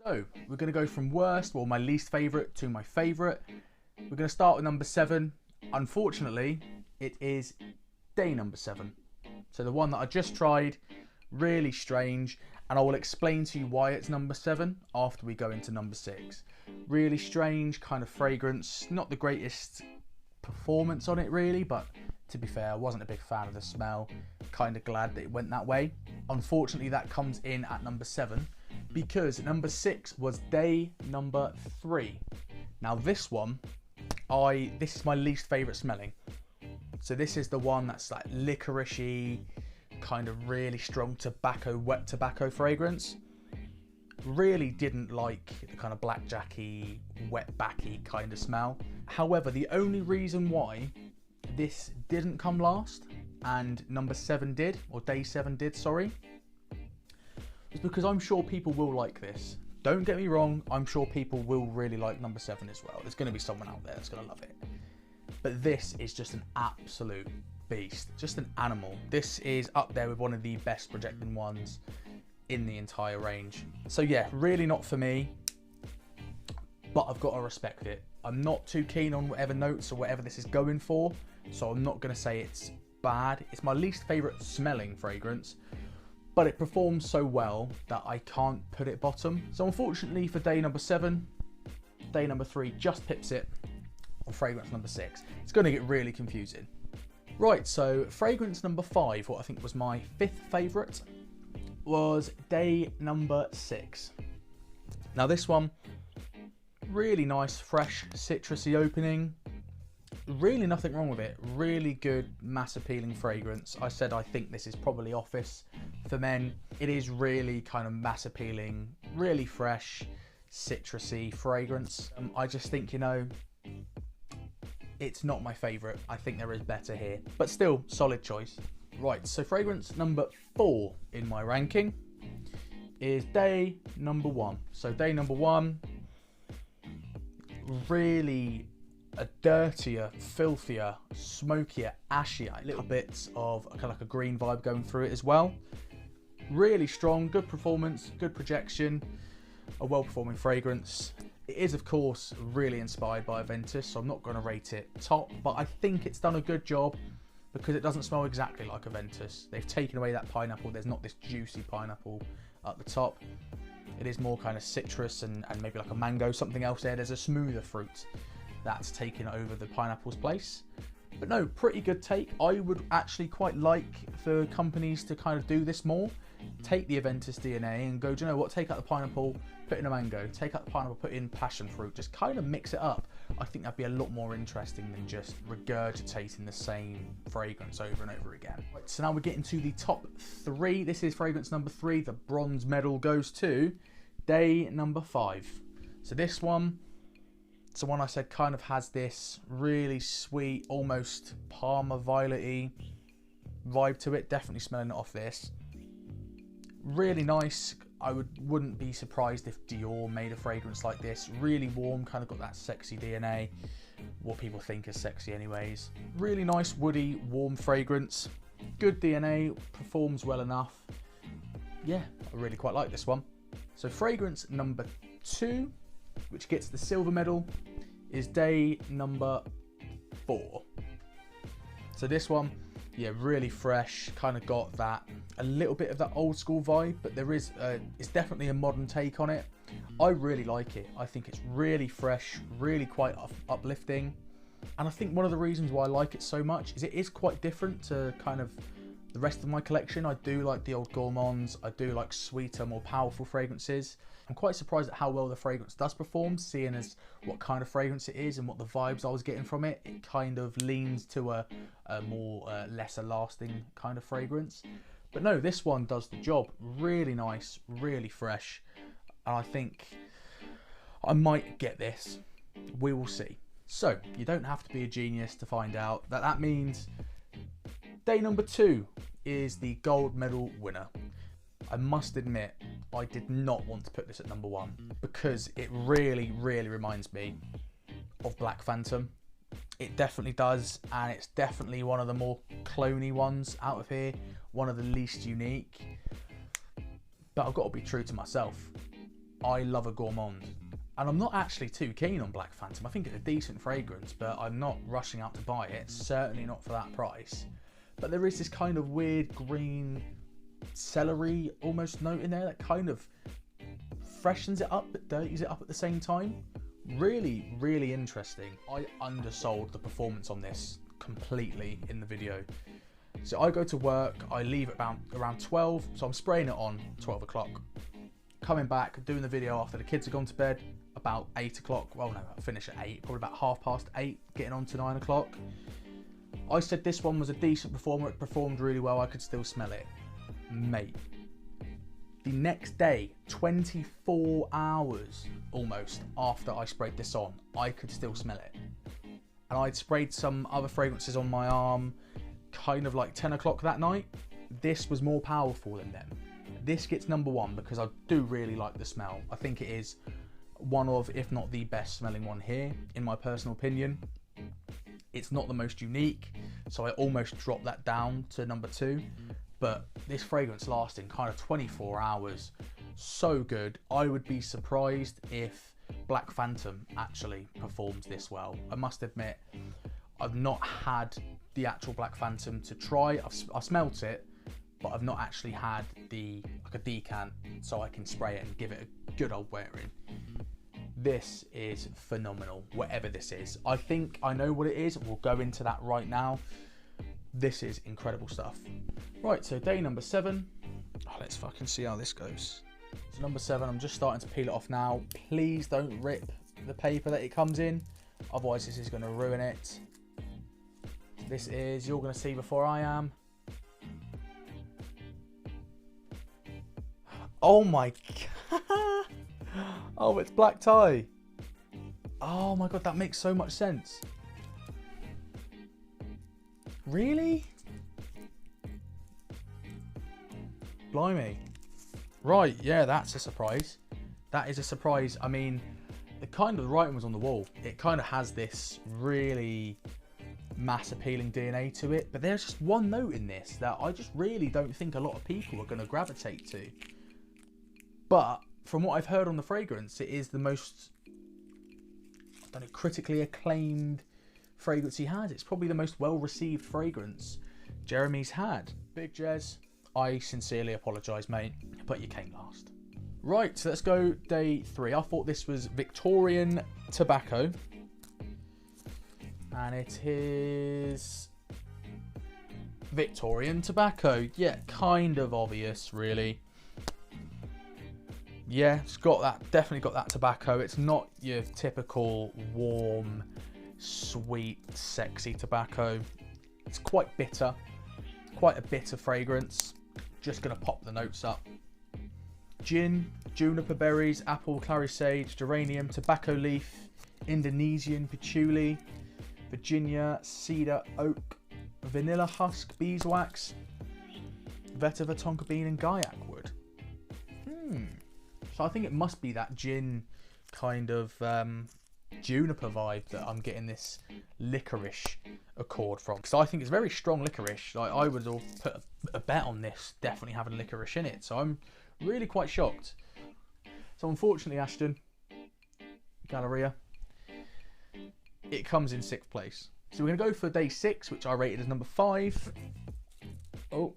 So we're going to go from worst, well, my least favourite, to my favourite. We're going to start with number 7. Unfortunately, it is day number 7. So the one that I just tried, really strange, and I will explain to you why it's number 7 after we go into number 6. Really strange kind of fragrance, not the greatest performance on it really, but to be fair, I wasn't a big fan of the smell. Kind of glad that it went that way. Unfortunately, that comes in at number 7 because number 6 was day number 3. Now this one, this is my least favourite smelling. So this is the one that's like licoricey, kind of really strong tobacco, wet tobacco fragrance. Really didn't like the kind of blackjacky, wet backy kind of smell. However, the only reason why this didn't come last and number 7 did, or day 7 did, sorry, is because I'm sure people will like this. Don't get me wrong, I'm sure people will really like number 7 as well. There's going to be someone out there that's going to love it. But this is just an absolute beast, just an animal. This is up there with one of the best projecting ones in the entire range. So yeah, really not for me, but I've got to respect it. I'm not too keen on whatever notes or whatever this is going for, so I'm not going to say it's bad. It's my least favourite smelling fragrance, but it performs so well that I can't put it bottom. So unfortunately for day number 7, day number 3 just pips it on fragrance number 6. It's going to get really confusing. Right, so fragrance number 5, what I think was my 5th favourite, was day number 6. Now this one, really nice, fresh, citrusy opening. Really nothing wrong with it. Really good, mass appealing fragrance. I said I think this is probably Office for men. It is really kind of mass appealing, really fresh, citrusy fragrance. I just think, you know, it's not my favourite. I think there is better here, but still solid choice. Right, so fragrance number 4 in my ranking is day number 1. So day number 1, really a dirtier, filthier, smokier, ashier, little bits of kind of like a green vibe going through it as well. Really strong, good performance, good projection, a well-performing fragrance. It is, of course, really inspired by Aventus, so I'm not going to rate it top, but I think it's done a good job because it doesn't smell exactly like Aventus. They've taken away that pineapple. There's not this juicy pineapple at the top. It is more kind of citrus and maybe like a mango, something else there. There's a smoother fruit that's taken over the pineapple's place. But no, pretty good take. I would actually quite like for companies to kind of do this more. Take the Aventus DNA and go, do you know what, take out the pineapple, put in a mango, take out the pineapple, put in passion fruit, just kind of mix it up. I think that'd be a lot more interesting than just regurgitating the same fragrance over and over again. Right, so now we're getting to the top 3. This is fragrance number 3. The bronze medal goes to day number 5. So this one, it's the one I said kind of has this really sweet, almost Parma violet-y vibe to it. Definitely smelling it off this. Really nice. I wouldn't be surprised if Dior made a fragrance like this. Really warm, kind of got that sexy DNA. What people think is sexy anyways. Really nice, woody, warm fragrance. Good DNA, performs well enough. Yeah, I really quite like this one. So fragrance number 2, which gets the silver medal, is day number 4. So this one, yeah, really fresh, kind of got that, a little bit of that old school vibe, but there is, it's definitely a modern take on it. I really like it. I think it's really fresh, really quite uplifting. And I think one of the reasons why I like it so much is it is quite different to kind of the rest of my collection. I do like the old gourmands. I do like sweeter, more powerful fragrances. I'm quite surprised at how well the fragrance does perform, seeing as what kind of fragrance it is and what the vibes I was getting from it. It kind of leans to a more lesser lasting kind of fragrance. But no, this one does the job. Really nice, really fresh. And I think I might get this. We will see. So, you don't have to be a genius to find out that that means day number 2 is the gold medal winner. I must admit, I did not want to put this at number 1 because it really, really reminds me of Black Phantom. It definitely does, and it's definitely one of the more cloney ones out of here, one of the least unique. But I've got to be true to myself. I love a gourmand. And I'm not actually too keen on Black Phantom. I think it's a decent fragrance, but I'm not rushing out to buy it. Certainly not for that price. But there is this kind of weird green celery almost note in there that kind of freshens it up but dirties it up at the same time. Really, really interesting. I undersold the performance on this completely in the video. So I go to work, I leave at around 12, so I'm spraying it on 12 o'clock. Coming back, doing the video after the kids have gone to bed, about 8 o'clock. Well, no, I finish at 8, probably about 8:30, getting on to 9 o'clock. I said this one was a decent performer, it performed really well, I could still smell it. Mate, the next day, 24 hours almost after I sprayed this on, I could still smell it. And I'd sprayed some other fragrances on my arm, kind of like 10 o'clock that night. This was more powerful than them. This gets number one because I do really like the smell. I think it is one of, if not the best smelling one here, in my personal opinion. It's not the most unique, so I almost dropped that down to number 2. But this fragrance lasting kind of 24 hours, so good. I would be surprised if Black Phantom actually performs this well. I must admit, I've not had the actual Black Phantom to try. I've smelt it, but I've not actually had like a decant so I can spray it and give it a good old wearing. This is phenomenal, whatever this is. I think I know what it is. We'll go into that right now. This is incredible stuff. Right, so day number 7. Oh, let's fucking see how this goes. So number 7, I'm just starting to peel it off now. Please don't rip the paper that it comes in, otherwise this is going to ruin it. This is, you're going to see before I am. Oh my god. Oh, it's black tie. Oh my god, that makes so much sense. Really? Blimey. Right, yeah, that's a surprise. That is a surprise. I mean, the writing was on the wall. It kind of has this really mass appealing DNA to it, but there's just one note in this that I just really don't think a lot of people are going to gravitate to. But from what I've heard on the fragrance, it is the most, I don't know, critically acclaimed fragrance he has. It's probably the most well-received fragrance Jeremy's had. Big Jez, I sincerely apologise, mate, but you came last. Right, so let's go day 3. I thought this was Victorian Tobacco. And it is Victorian Tobacco. Yeah, kind of obvious, really. Yeah, it's got that, definitely got that tobacco. It's not your typical warm, sweet, sexy tobacco. It's quite bitter, quite a bitter fragrance. Just gonna pop the notes up. Gin, juniper berries, apple, clary sage, geranium, tobacco leaf, Indonesian patchouli, Virginia, cedar, oak, vanilla husk, beeswax, vetiver, tonka bean and gaiac wood. So I think it must be that gin kind of juniper vibe that I'm getting this licorice accord from. Because I think it's very strong licorice. Like, I would all put a bet on this definitely having licorice in it. So I'm really quite shocked. So unfortunately, Ashton, Galleria, it comes in 6th place. So we're going to go for day 6, which I rated as number 5. Oh,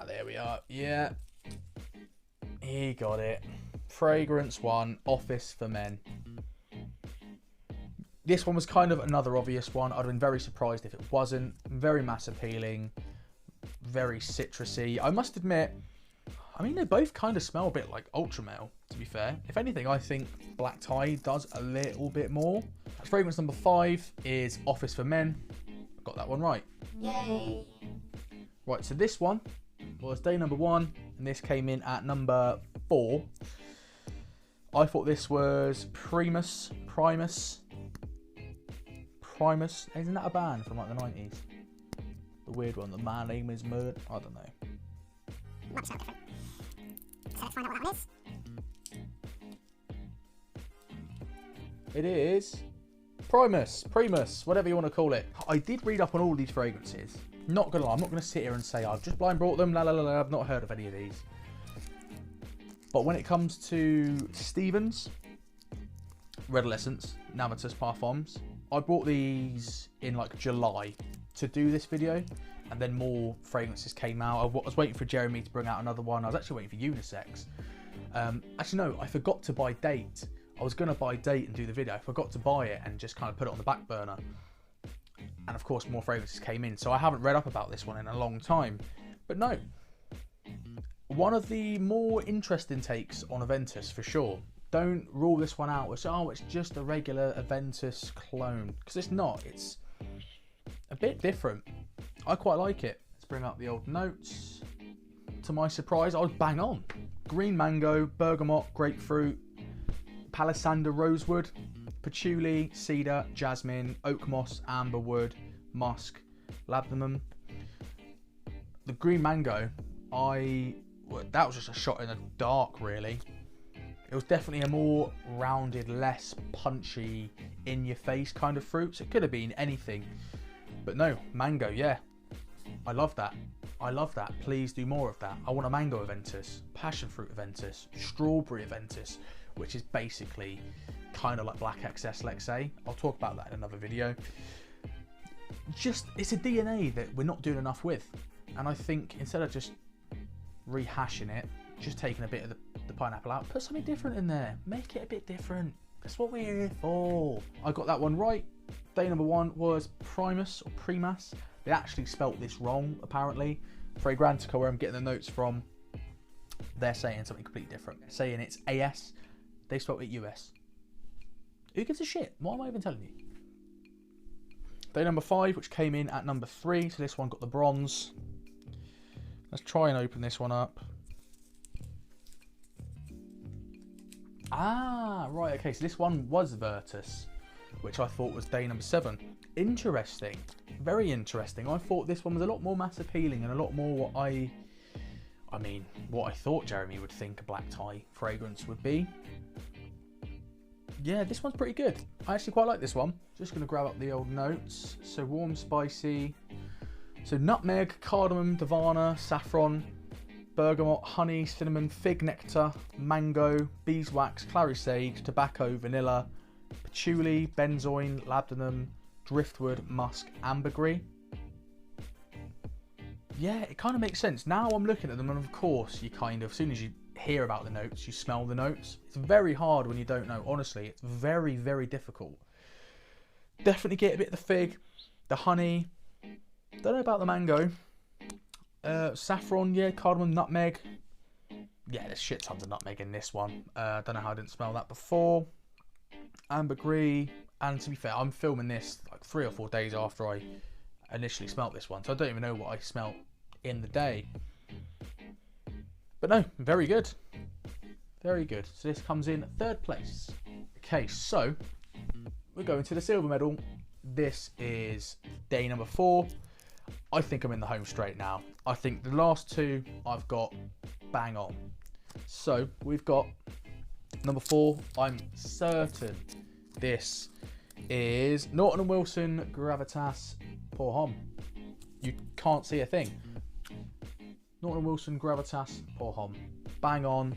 there we are. Yeah. He got it. Fragrance 1, Office for Men. This one was kind of another obvious one. I'd have been very surprised if it wasn't. Very mass appealing, very citrusy. I must admit, I mean, they both kind of smell a bit like Ultra Male, to be fair. If anything, I think Black Tie does a little bit more. Fragrance number 5 is Office for Men. Got that one right. Yay! Right, so this one was day number 1, and this came in at number 4. I thought this was Primus. Isn't that a band from like the 90s? The weird one, the Man Name Is Murd. I don't know. Might sound different. So let's find out what that one is. It is Primus, whatever you want to call it. I did read up on all these fragrances. Not gonna lie, I'm not gonna sit here and say I've just blind brought them. La la la la. I've not heard of any of these. But when it comes to Stevens, Redolessence, Navitus Parfums, I bought these in like July to do this video, and then more fragrances came out. I was waiting for Jeremy to bring out another one. I was actually waiting for Unisex. Actually no, I forgot to buy Date. I was going to buy Date and do the video. I forgot to buy it and just kind of put it on the back burner. And of course more fragrances came in, so I haven't read up about this one in a long time. But no, one of the more interesting takes on Aventus for sure. Don't rule this one out as, oh, it's just a regular Aventus clone, because it's not. It's a bit different. I quite like it. Let's bring up the old notes. To my surprise, I was bang on. Green mango, bergamot, grapefruit, palisander rosewood, patchouli, cedar, jasmine, oak moss, amberwood, musk, labdanum. The green mango, that was just a shot in the dark really. It was definitely a more rounded, less punchy, in-your-face kind of fruit. So it could have been anything. But no, mango, yeah. I love that. I love that. Please do more of that. I want a mango Aventus, passion fruit Aventus, strawberry Aventus, which is basically kind of like Black XS, let's say. I'll talk about that in another video. Just, it's a DNA that we're not doing enough with. And I think instead of just rehashing it, just taking a bit of the pineapple out, put something different in there. Make it a bit different. That's what we're here for. I got that one right. Day number 1 was Primus or Primas. They actually spelt this wrong, apparently. Fragrantica, where I'm getting the notes from, they're saying something completely different. They're saying it's AS. They spelt it US. Who gives a shit? What am I even telling you? Day number 5, which came in at number 3. So this one got the bronze. Let's try and open this one up. Ah, right, okay, so this one was Virtus, which I thought was day number 7. Interesting, very interesting. I thought this one was a lot more mass appealing and a lot more what I thought Jeremy would think a black tie fragrance would be. Yeah, this one's pretty good. I actually quite like this one. Just going to grab up the old notes. So warm, spicy. So nutmeg, cardamom, davana, saffron, bergamot, honey, cinnamon, fig nectar, mango, beeswax, clary sage, tobacco, vanilla, patchouli, benzoin, labdanum, driftwood, musk, ambergris. Yeah, it kind of makes sense. Now I'm looking at them, and of course you kind of, as soon as you hear about the notes, you smell the notes. It's very hard when you don't know. Honestly, it's very, very difficult. Definitely get a bit of the fig, the honey. Don't know about the mango. Saffron, yeah, cardamom, nutmeg. Yeah, there's shit tons of nutmeg in this one. Don't know how I didn't smell that before. Ambergris, and to be fair, I'm filming this like 3 or 4 days after I initially smelt this one, so I don't even know what I smelt in the day. But no, very good. Very good. So this comes in 3rd place. Okay, so we're going to the silver medal. This is day number 4. I think I'm in the home straight now. I think the last 2 I've got bang on. So we've got number 4. I'm certain this is Norton & Wilson Gravitas Pour Homme. You can't see a thing. Norton & Wilson Gravitas Pour Homme. Bang on.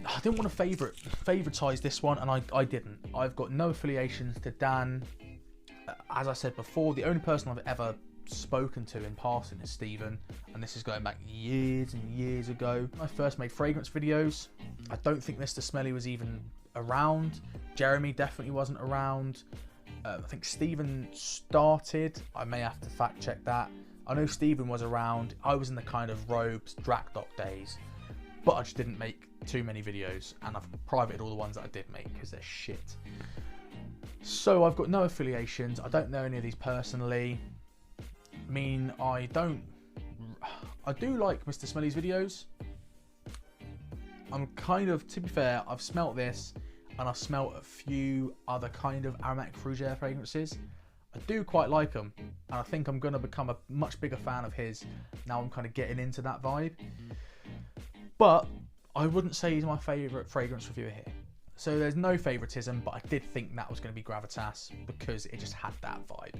I didn't want to favoritise this one, and I didn't. I've got no affiliations to Dan. As I said before, the only person I've ever spoken to in passing is Stephen, and this is going back years and years ago. When I first made fragrance videos, I don't think Mr. Smelly was even around. Jeremy definitely wasn't around. I think Stephen started. I may have to fact check that. I know Stephen was around. I was in the kind of robes, Drakdoc days, but I just didn't make too many videos, and I've privated all the ones that I did make because they're shit. So I've got no affiliations. I don't know any of these personally. I mean, I do like Mr. Smelly's videos. I'm kind of, to be fair, I've smelt this and I've smelt a few other kind of aromatic fougere fragrances. I do quite like them, and I think I'm going to become a much bigger fan of his now I'm kind of getting into that vibe. But I wouldn't say he's my favourite fragrance reviewer here. So there's no favouritism, but I did think that was going to be Gravitas because it just had that vibe.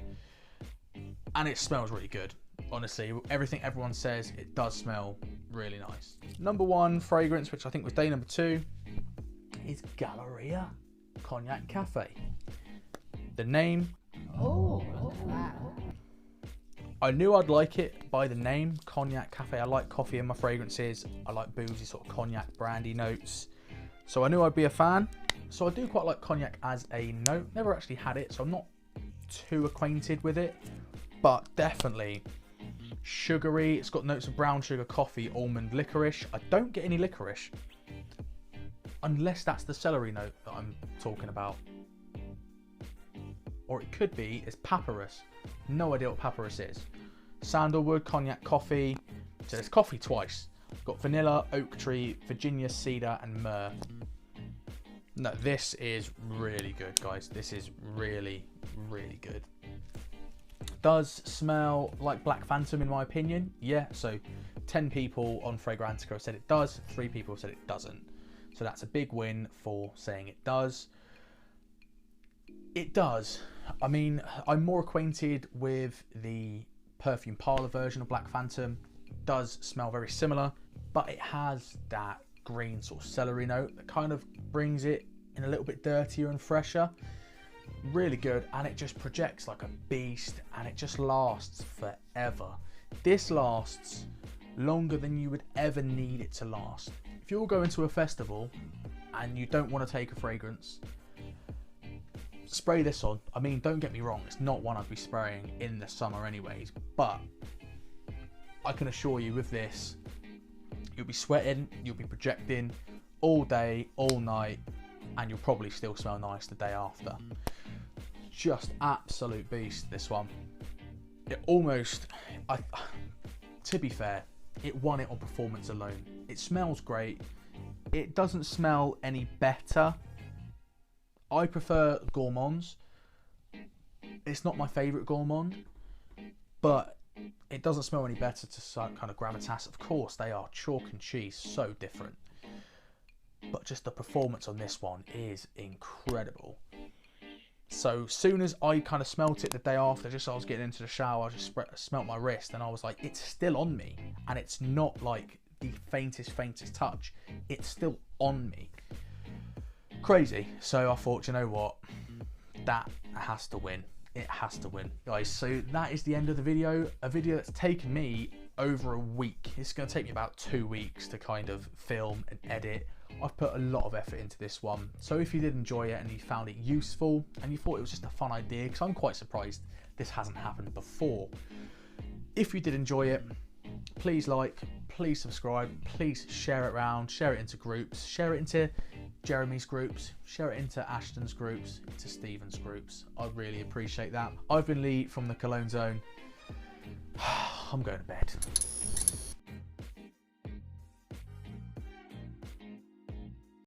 and it smells really good. Honestly, everything everyone says, it does smell really nice. Number 1 fragrance, which I think was day number 2, is Galleria Cognac Cafe. The name, Oh, look at that. I knew I'd like it by the name, Cognac Cafe. I like coffee in my fragrances. I like boozy sort of cognac brandy notes. So I knew I'd be a fan. So I do quite like cognac as a note. Never actually had it, so I'm not too acquainted with it. But definitely sugary. It's got notes of brown sugar, coffee, almond, licorice. I don't get any licorice. Unless that's the celery note that I'm talking about. Or it could be, it's papyrus. No idea what papyrus is. Sandalwood, cognac, coffee. So there's coffee twice. We've got vanilla, oak tree, Virginia cedar, and myrrh. No, this is really good, guys. This is really, really good. Does smell like Black Phantom in my opinion. Yeah, so 10 people on Fragrantica have said it does, 3 people have said it doesn't. So that's a big win for saying it does. It does. I mean, I'm more acquainted with the perfume parlor version of Black Phantom. It does smell very similar, but it has that green sort of celery note that kind of brings it in a little bit dirtier and fresher. Really good, and it just projects like a beast, and it just lasts forever. This lasts longer than you would ever need it to last. If you're going to a festival and you don't want to take a fragrance, spray this on. I mean, don't get me wrong, it's not one I'd be spraying in the summer anyways, but I can assure you with this, you'll be sweating, you'll be projecting all day, all night, and you'll probably still smell nice the day after. Just absolute beast, this one. It almost, to be fair, it won it on performance alone. It smells great. It doesn't smell any better. I prefer gourmands. It's not my favourite gourmand, but it doesn't smell any better to some kind of gravitas. Of course, they are chalk and cheese, so different. But just the performance on this one is incredible. So soon as I kind of smelt it the day after, just as I was getting into the shower, I just smelt my wrist and I was like, it's still on me. And it's not like the faintest touch. It's still on me. Crazy. So I thought, you know what? That has to win. It has to win. Guys, so that is the end of the video. A video that's taken me over a week. It's going to take me about 2 weeks to kind of film and edit. I've put a lot of effort into this one. So if you did enjoy it and you found it useful and you thought it was just a fun idea, because I'm quite surprised this hasn't happened before. If you did enjoy it, please like, please subscribe, please share it around, share it into groups, share it into Jeremy's groups, share it into Ashton's groups, into Stephen's groups. I really appreciate that. I've been Lee from the Cologne Zone. I'm going to bed.